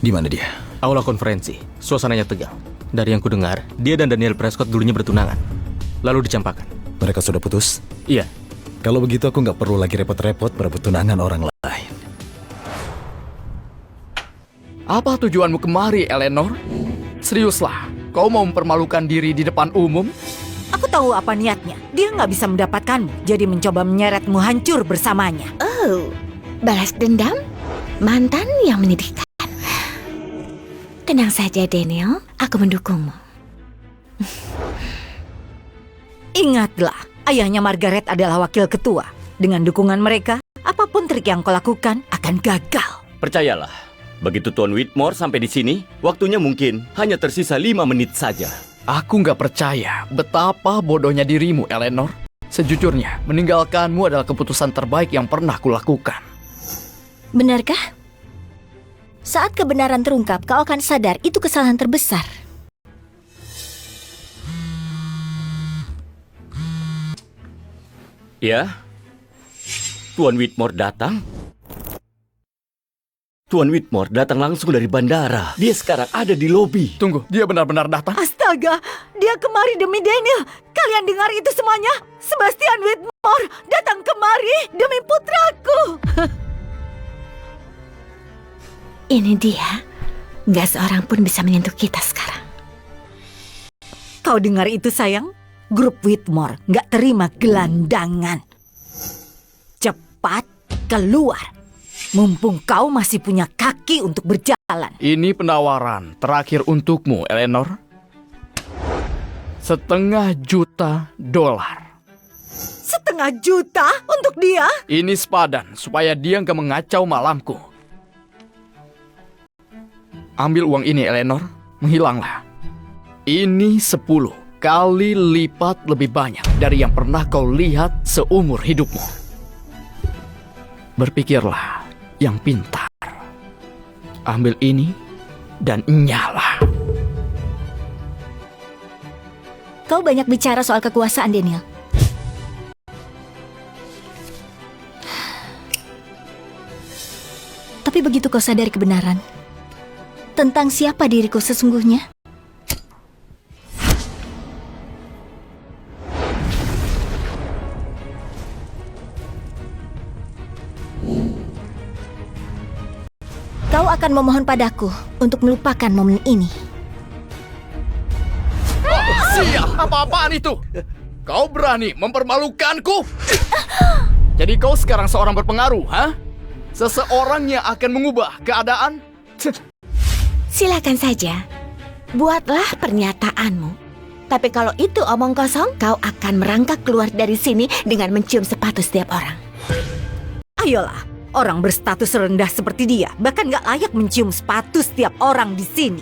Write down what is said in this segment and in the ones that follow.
Di mana dia? Aula konferensi. Suasananya tegang. Dari yang kudengar, dia dan Daniel Prescott dulunya bertunangan. Lalu dicampakkan. Mereka sudah putus? Iya. Kalau begitu aku nggak perlu lagi repot-repot berebut tunangan orang lain. Apa tujuanmu kemari, Eleanor? Seriuslah, kau mau mempermalukan diri di depan umum? Aku tahu apa niatnya. Dia nggak bisa mendapatkanmu, jadi mencoba menyeretmu hancur bersamanya. Oh, balas dendam? Mantan yang menyedihkan. Tenang saja, Daniel. Aku mendukungmu. Ingatlah, ayahnya Margaret adalah wakil ketua. Dengan dukungan mereka, apapun trik yang kau lakukan akan gagal. Percayalah, begitu Tuan Whitmore sampai di sini, waktunya mungkin hanya tersisa 5 menit saja. Aku nggak percaya betapa bodohnya dirimu, Eleanor. Sejujurnya, meninggalkanmu adalah keputusan terbaik yang pernah kulakukan. Benarkah? Saat kebenaran terungkap, kau akan sadar itu kesalahan terbesar. Ya? Tuan Whitmore datang? Tuan Whitmore datang langsung dari bandara. Dia sekarang ada di lobi. Tunggu, dia benar-benar datang? Astaga, dia kemari demi Daniel. Kalian dengar itu semuanya? Sebastian Whitmore datang kemari demi putraku. Ini dia. Gak seorang pun bisa menyentuh kita sekarang. Kau dengar itu, sayang? Grup Whitmore nggak terima gelandangan. Cepat keluar. Mumpung kau masih punya kaki untuk berjalan. Ini penawaran terakhir untukmu, Eleanor. $500,000. $500,000 untuk dia? Ini sepadan supaya dia nggak mengacau malamku. Ambil uang ini, Eleanor. Menghilanglah. Ini 10 kali lipat lebih banyak dari yang pernah kau lihat seumur hidupmu. Berpikirlah yang pintar. Ambil ini dan nyala. Kau banyak bicara soal kekuasaan, Daniel. Tapi begitu kau sadari kebenaran tentang siapa diriku sesungguhnya, kau akan memohon padaku untuk melupakan momen ini. Siap, apa-apaan itu? Kau berani mempermalukanku? Jadi kau sekarang seorang berpengaruh, ha? Seseorang yang akan mengubah keadaan? Silakan saja, buatlah pernyataanmu. Tapi kalau itu omong kosong, kau akan merangkak keluar dari sini dengan mencium sepatu setiap orang. Ayolah, orang berstatus rendah seperti dia bahkan nggak layak mencium sepatu setiap orang di sini.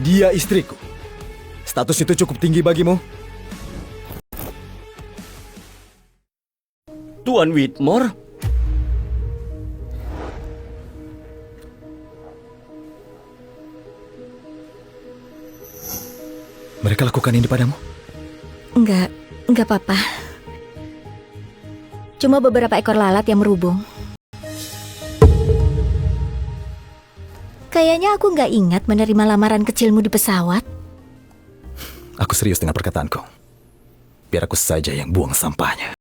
Dia istriku. Status itu cukup tinggi bagimu? Tuan Whitmore? Mereka lakukan ini padamu? Enggak apa-apa. Cuma beberapa ekor lalat yang merubung. Kayaknya aku nggak ingat menerima lamaran kecilmu di pesawat. Aku serius dengan perkataanku. Biar aku saja yang buang sampahnya.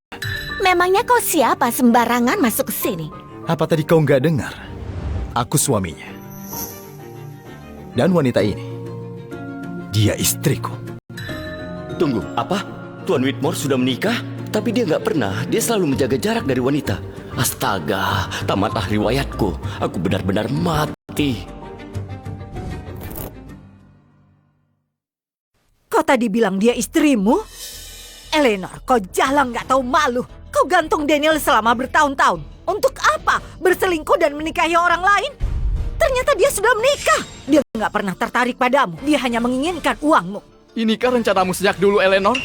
Memangnya kau siapa sembarangan masuk ke sini? Apa tadi kau nggak dengar? Aku suaminya. Dan wanita ini, dia istriku. Tunggu, apa? Tuan Whitmore sudah menikah? Tapi dia nggak pernah. Dia selalu menjaga jarak dari wanita. Astaga, tamatlah riwayatku. Aku benar-benar mati. Kau tadi bilang dia istrimu? Eleanor, kau jalang nggak tahu malu. Kau gantung Daniel selama bertahun-tahun. Untuk apa? Berselingkuh dan menikahi orang lain? Ternyata dia sudah menikah. Dia nggak pernah tertarik padamu. Dia hanya menginginkan uangmu. Inikah rencanamu sejak dulu, Eleanor?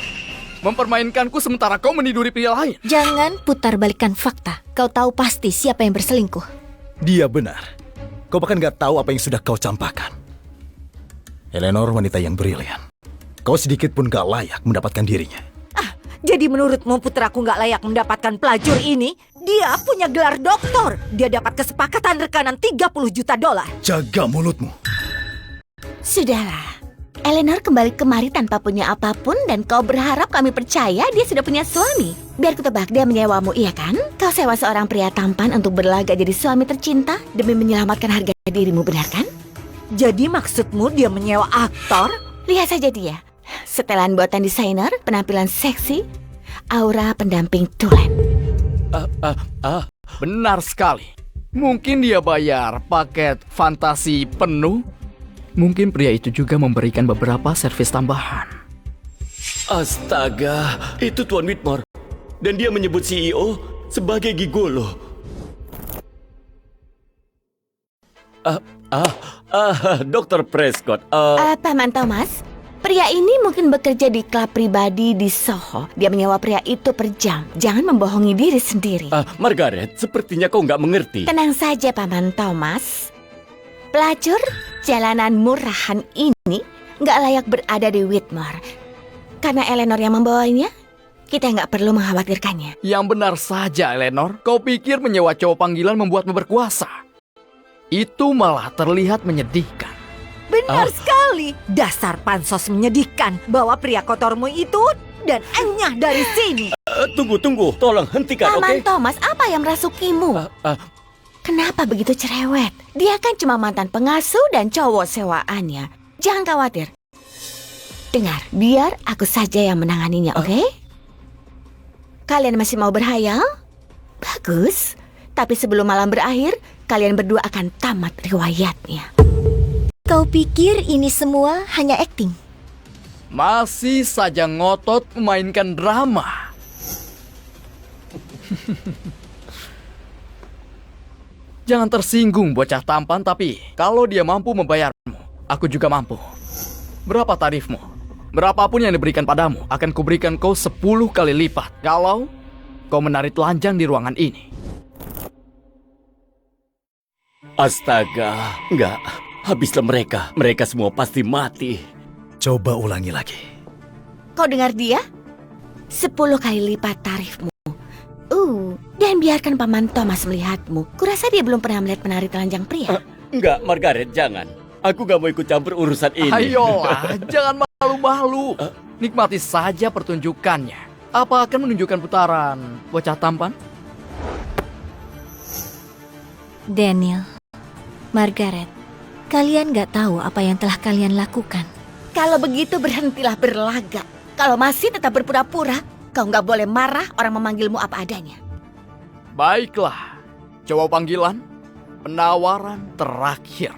Mempermainkanku sementara kau meniduri pria lain? Jangan putar balikan fakta. Kau tahu pasti siapa yang berselingkuh. Dia benar. Kau bahkan nggak tahu apa yang sudah kau campakkan. Eleanor wanita yang brilian. Kau sedikit pun gak layak mendapatkan dirinya. Jadi menurutmu putraku nggak layak mendapatkan pelacur ini? Dia punya gelar doktor. Dia dapat kesepakatan rekanan 30 juta dolar. Jaga mulutmu. Sudahlah. Eleanor kembali kemari tanpa punya apapun dan kau berharap kami percaya dia sudah punya suami. Biar kutebak dia menyewamu, iya kan? Kau sewa seorang pria tampan untuk berlagak jadi suami tercinta demi menyelamatkan harga dirimu, benar kan? Jadi maksudmu dia menyewa aktor? Lihat saja dia. Setelan buatan desainer, penampilan seksi, aura pendamping tulen. Benar sekali. Mungkin dia bayar paket fantasi penuh. Mungkin pria itu juga memberikan beberapa servis tambahan. Astaga, itu Tuan Whitmore. Dan dia menyebut CEO sebagai gigolo. Dr. Prescott. Paman Thomas, pria ini mungkin bekerja di klub pribadi di Soho. Dia menyewa pria itu per jam. Jangan membohongi diri sendiri. Margaret, sepertinya kau nggak mengerti. Tenang saja, Paman Thomas. Pelacur jalanan murahan ini nggak layak berada di Whitmore. Karena Eleanor yang membawanya, kita nggak perlu mengkhawatirkannya. Yang benar saja, Eleanor. Kau pikir menyewa cowok panggilan membuatmu berkuasa? Itu malah terlihat menyedihkan. Benar sekali. Dasar pansos menyedihkan. Bawa pria kotormu itu dan enyah dari sini. Tunggu. Tolong hentikan, oke? Paman Thomas, apa yang merasukimu? Kenapa begitu cerewet? Dia kan cuma mantan pengasuh dan cowok sewaannya. Jangan khawatir. Dengar, biar aku saja yang menanganinya, oke? Kalian masih mau berhayal? Bagus. Tapi sebelum malam berakhir, kalian berdua akan tamat riwayatnya. Kau pikir ini semua hanya akting? Masih saja ngotot memainkan drama. Jangan tersinggung bocah tampan, tapi kalau dia mampu membayarmu, aku juga mampu. Berapa tarifmu? Berapapun yang diberikan padamu, akan kuberikan kau 10 kali lipat kalau kau menari telanjang di ruangan ini. Astaga, enggak. Habislah mereka. Mereka semua pasti mati. Coba ulangi lagi. Kau dengar dia? 10 kali lipat tarifmu. Dan biarkan Paman Thomas melihatmu. Kurasa dia belum pernah melihat penari telanjang pria. Enggak, Margaret, jangan. Aku gak mau ikut campur urusan ini. Ayolah, jangan malu-malu. Nikmati saja pertunjukannya. Apa akan menunjukkan putaran bocah tampan? Daniel, Margaret, kalian gak tahu apa yang telah kalian lakukan. Kalau begitu berhentilah berlagak. Kalau masih tetap berpura-pura, kau nggak boleh marah orang memanggilmu apa adanya. Baiklah, coba panggilan, penawaran terakhir.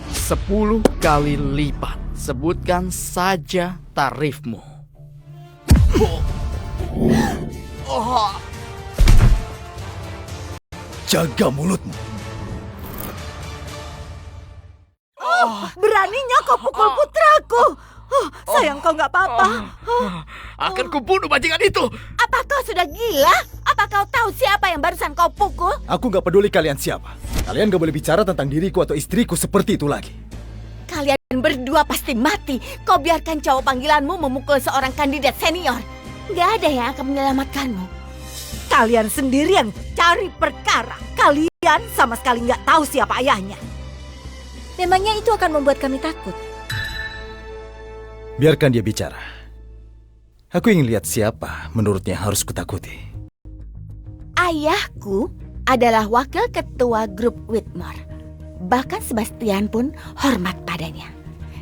10 kali lipat, sebutkan saja tarifmu. Jaga mulutmu. Beraninya kau pukul putraku. Sayang kau nggak apa-apa. Akan kubunuh bajingan itu. Apa kau sudah gila? Apa kau tahu siapa yang barusan kau pukul? Aku gak peduli kalian siapa. Kalian gak boleh bicara tentang diriku atau istriku seperti itu lagi. Kalian berdua pasti mati. Kau biarkan cowok panggilanmu memukul seorang kandidat senior. Gak ada yang akan menyelamatkanmu. Kalian sendiri yang cari perkara. Kalian sama sekali nggak tahu siapa ayahnya. Memangnya itu akan membuat kami takut? Biarkan dia bicara. Aku ingin lihat siapa menurutnya harus kutakuti. Ayahku adalah wakil ketua grup Whitmore. Bahkan Sebastian pun hormat padanya.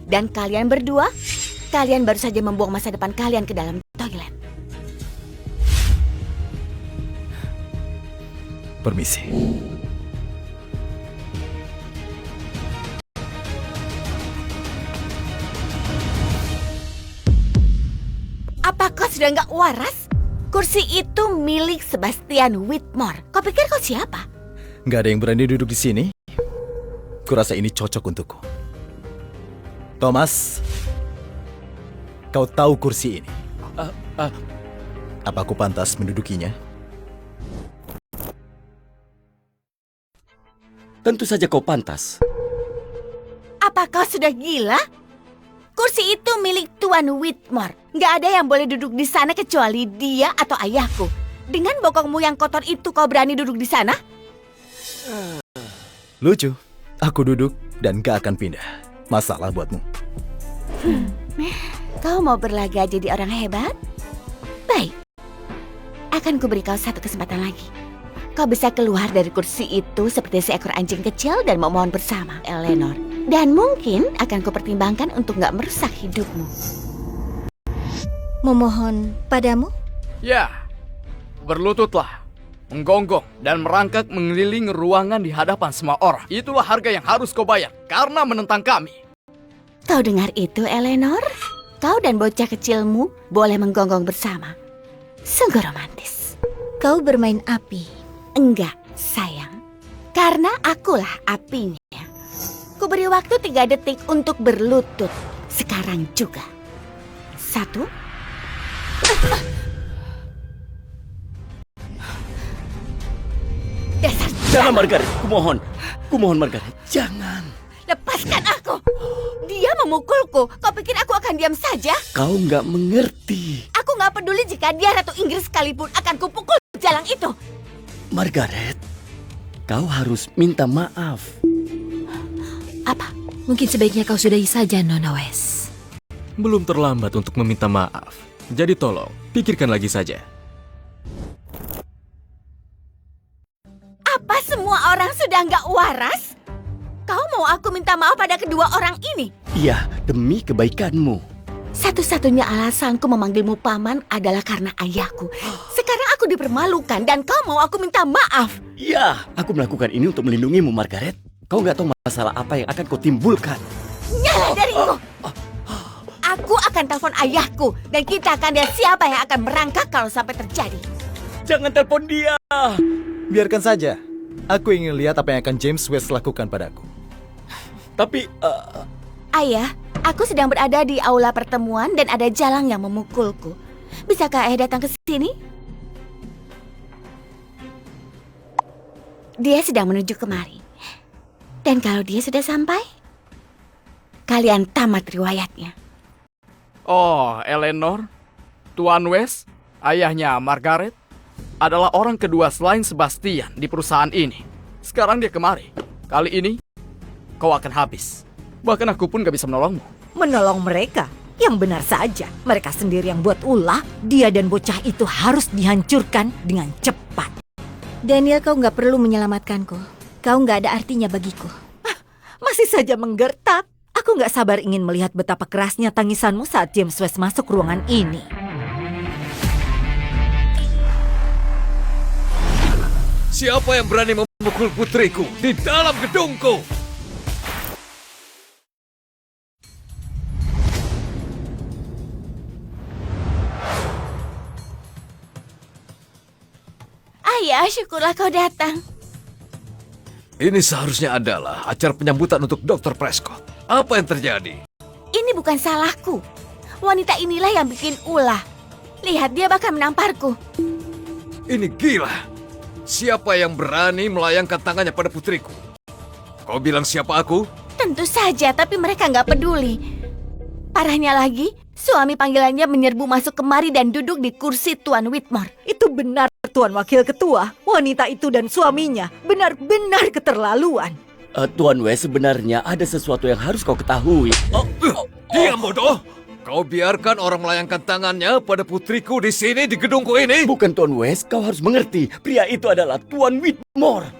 Dan kalian berdua, kalian baru saja membuang masa depan kalian ke dalam toilet. Permisi. Apa kau sudah nggak waras? Kursi itu milik Sebastian Whitmore. Kau pikir kau siapa? Nggak ada yang berani duduk di sini. Kurasa ini cocok untukku. Thomas, kau tahu kursi ini? Apa aku pantas mendudukinya? Tentu saja kau pantas. Apa kau sudah gila? Kursi itu milik Tuan Whitmore. Nggak ada yang boleh duduk di sana kecuali dia atau ayahku. Dengan bokongmu yang kotor itu kau berani duduk di sana? Lucu. Aku duduk dan gak akan pindah. Masalah buatmu. Kau mau berlaga jadi orang hebat? Baik. Akan kuberi kau satu kesempatan lagi. Kau bisa keluar dari kursi itu seperti seekor anjing kecil dan memohon bersama, Eleanor. Dan mungkin akan kupertimbangkan untuk nggak merusak hidupmu. Memohon padamu? Ya, berlututlah, menggonggong dan merangkak mengelilingi ruangan di hadapan semua orang. Itulah harga yang harus kau bayar karena menentang kami. Kau dengar itu, Eleanor? Kau dan bocah kecilmu boleh menggonggong bersama. Sungguh romantis. Kau bermain api. Enggak, sayang. Karena akulah apinya. Kuberi waktu 3 detik untuk berlutut. Sekarang juga. 1. Dasar. Jangan, Margaret. Kumohon, Margaret. Jangan. Lepaskan aku. Dia memukulku. Kau pikir aku akan diam saja? Kau nggak mengerti. Aku nggak peduli jika dia Ratu Inggris sekalipun akan kupukul jalang itu. Margaret, kau harus minta maaf. Apa? Mungkin sebaiknya kau sudahi saja, Nona West. Belum terlambat untuk meminta maaf. Jadi tolong, pikirkan lagi saja. Apa semua orang sudah nggak waras? Kau mau aku minta maaf pada kedua orang ini? Iya, demi kebaikanmu. Satu-satunya alasanku memanggilmu paman adalah karena ayahku. Sekarang aku dipermalukan dan kau mau aku minta maaf. Iya, aku melakukan ini untuk melindungimu, Margaret. Kau nggak tahu masalah apa yang akan kau timbulkan. Nyala dariku. Aku akan telepon ayahku dan kita akan lihat siapa yang akan merangkak kalau sampai terjadi. Jangan telepon dia. Biarkan saja. Aku ingin lihat apa yang akan James West lakukan padaku. Tapi, Ayah, aku sedang berada di aula pertemuan dan ada jalang yang memukulku. Bisakah ayah datang ke sini? Dia sedang menuju kemari. Dan kalau dia sudah sampai, kalian tamat riwayatnya. Oh, Eleanor, Tuan West, ayahnya Margaret, adalah orang kedua selain Sebastian di perusahaan ini. Sekarang dia kemari. Kali ini, kau akan habis. Bahkan aku pun gak bisa menolongmu. Menolong mereka? Yang benar saja. Mereka sendiri yang buat ulah. Dia dan bocah itu harus dihancurkan dengan cepat. Daniel, kau nggak perlu menyelamatkanku. Kau nggak ada artinya bagiku. Masih saja menggertak. Aku nggak sabar ingin melihat betapa kerasnya tangisanmu saat James West masuk ruangan ini. Siapa yang berani memukul putriku di dalam gedungku? Ayah, syukurlah kau datang. Ini seharusnya adalah acara penyambutan untuk Dr. Prescott. Apa yang terjadi? Ini bukan salahku. Wanita inilah yang bikin ulah. Lihat, dia bahkan menamparku. Ini gila. Siapa yang berani melayangkan tangannya pada putriku? Kau bilang siapa aku? Tentu saja, tapi mereka nggak peduli. Parahnya lagi, suami panggilannya menyerbu masuk kemari dan duduk di kursi Tuan Whitmore. Itu benar, Tuan Wakil Ketua. Wanita itu dan suaminya benar-benar keterlaluan. Tuan West, sebenarnya ada sesuatu yang harus kau ketahui. Diam, bodoh! Kau biarkan orang melayangkan tangannya pada putriku di sini di gedungku ini? Bukan Tuan West, kau harus mengerti. Pria itu adalah Tuan Whitmore.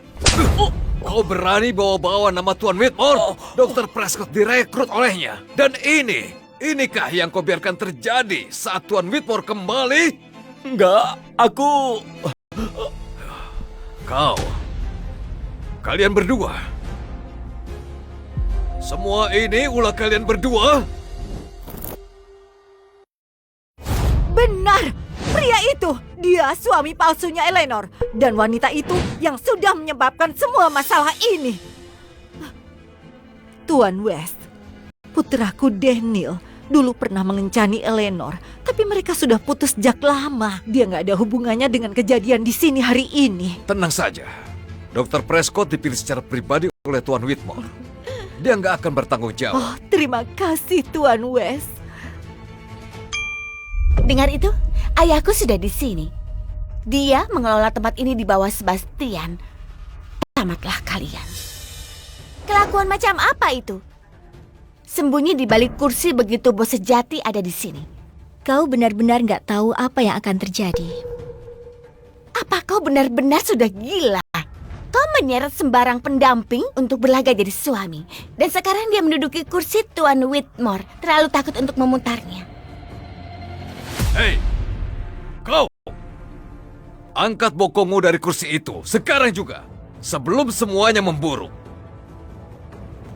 Kau berani bawa-bawa nama Tuan Whitmore? Dr. Prescott direkrut olehnya. Dan inikah yang kau biarkan terjadi saat Tuan Whitmore kembali? Enggak, aku... Kalian berdua. Semua ini ulah kalian berdua? Benar, pria itu, dia suami palsunya Eleanor. Dan wanita itu yang sudah menyebabkan semua masalah ini. Tuan West, putraku Daniel dulu pernah mengencani Eleanor. Tapi mereka sudah putus sejak lama. Dia nggak ada hubungannya dengan kejadian di sini hari ini. Tenang saja. Dr. Prescott dipilih secara pribadi oleh Tuan Whitmore. Dia nggak akan bertanggung jawab. Oh, terima kasih Tuan West. Dengar itu, ayahku sudah di sini. Dia mengelola tempat ini di bawah Sebastian. Tamatlah kalian. Kelakuan macam apa itu? Sembunyi di balik kursi begitu bos sejati ada di sini. Kau benar-benar nggak tahu apa yang akan terjadi. Apa kau benar-benar sudah gila? Kau menyeret sembarang pendamping untuk berlagak jadi suami. Dan sekarang dia menduduki kursi Tuan Whitmore. Terlalu takut untuk memutarnya. Hei, kau! Angkat bokongmu dari kursi itu, sekarang juga. Sebelum semuanya memburuk.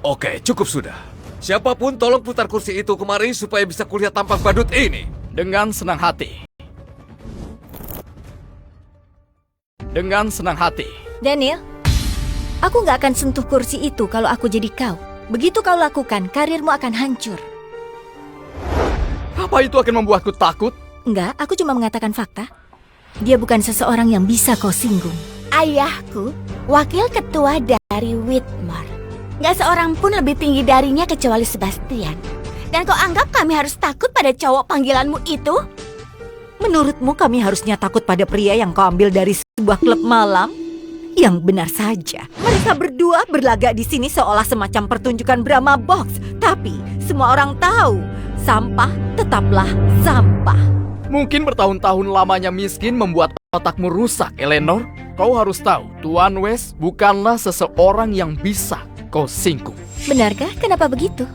Oke, cukup sudah. Siapapun tolong putar kursi itu kemari supaya bisa kulihat tampak badut ini. Dengan senang hati. Dengan senang hati. Daniel, aku nggak akan sentuh kursi itu kalau aku jadi kau. Begitu kau lakukan, karirmu akan hancur. Apa itu akan membuatku takut? Enggak, aku cuma mengatakan fakta. Dia bukan seseorang yang bisa kau singgung. Ayahku, wakil ketua dari Whitmore. Gak seorang pun lebih tinggi darinya kecuali Sebastian. Dan kau anggap kami harus takut pada cowok panggilanmu itu? Menurutmu kami harusnya takut pada pria yang kau ambil dari sebuah klub malam? Yang benar saja, mereka berdua berlagak di sini seolah semacam pertunjukan Brahma Box. Tapi semua orang tahu, sampah tetaplah sampah. Mungkin bertahun-tahun lamanya miskin membuat otakmu rusak, Eleanor. Kau harus tahu, Tuan West bukanlah seseorang yang bisa kau singgung. Benarkah? Kenapa begitu?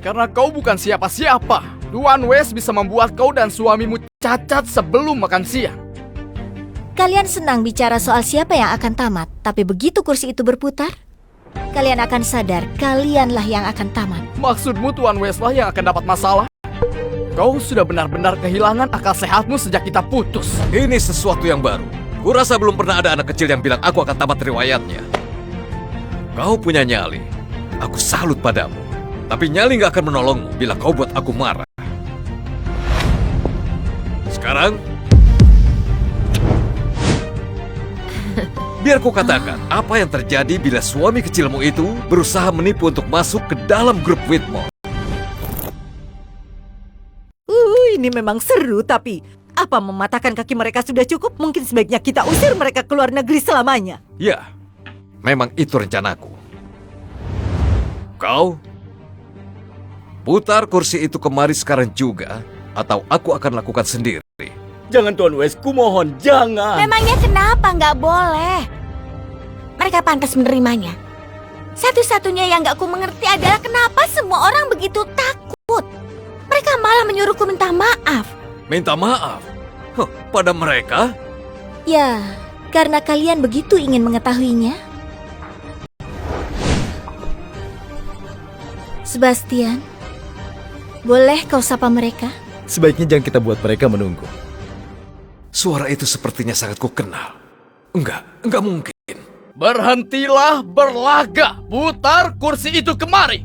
Karena kau bukan siapa-siapa. Tuan West bisa membuat kau dan suamimu cacat sebelum makan siang. Kalian senang bicara soal siapa yang akan tamat, tapi begitu kursi itu berputar, kalian akan sadar kalianlah yang akan tamat. Maksudmu Tuan West lah yang akan dapat masalah? Kau sudah benar-benar kehilangan akal sehatmu sejak kita putus. Ini sesuatu yang baru. Kurasa belum pernah ada anak kecil yang bilang aku akan tamat riwayatnya. Kau punya nyali. Aku salut padamu. Tapi nyali nggak akan menolongmu bila kau buat aku marah. Sekarang, biar ku katakan apa yang terjadi bila suami kecilmu itu berusaha menipu untuk masuk ke dalam grup Whitmore. Ini memang seru, tapi apa mematahkan kaki mereka sudah cukup? Mungkin sebaiknya kita usir mereka ke luar negeri selamanya. Ya, memang itu rencanaku. Kau putar kursi itu kemari sekarang juga, atau aku akan lakukan sendiri. Jangan Tuan West, kumohon, jangan. Memangnya kenapa nggak boleh? Mereka pantas menerimanya. Satu-satunya yang nggak ku mengerti adalah kenapa semua orang begitu takut. Mereka malah menyuruhku minta maaf. Minta maaf? Pada mereka? Ya, karena kalian begitu ingin mengetahuinya. Sebastian, boleh kau sapa mereka? Sebaiknya jangan kita buat mereka menunggu. Suara itu sepertinya sangat kukenal. Enggak mungkin. Berhentilah berlagak. Putar kursi itu kemari.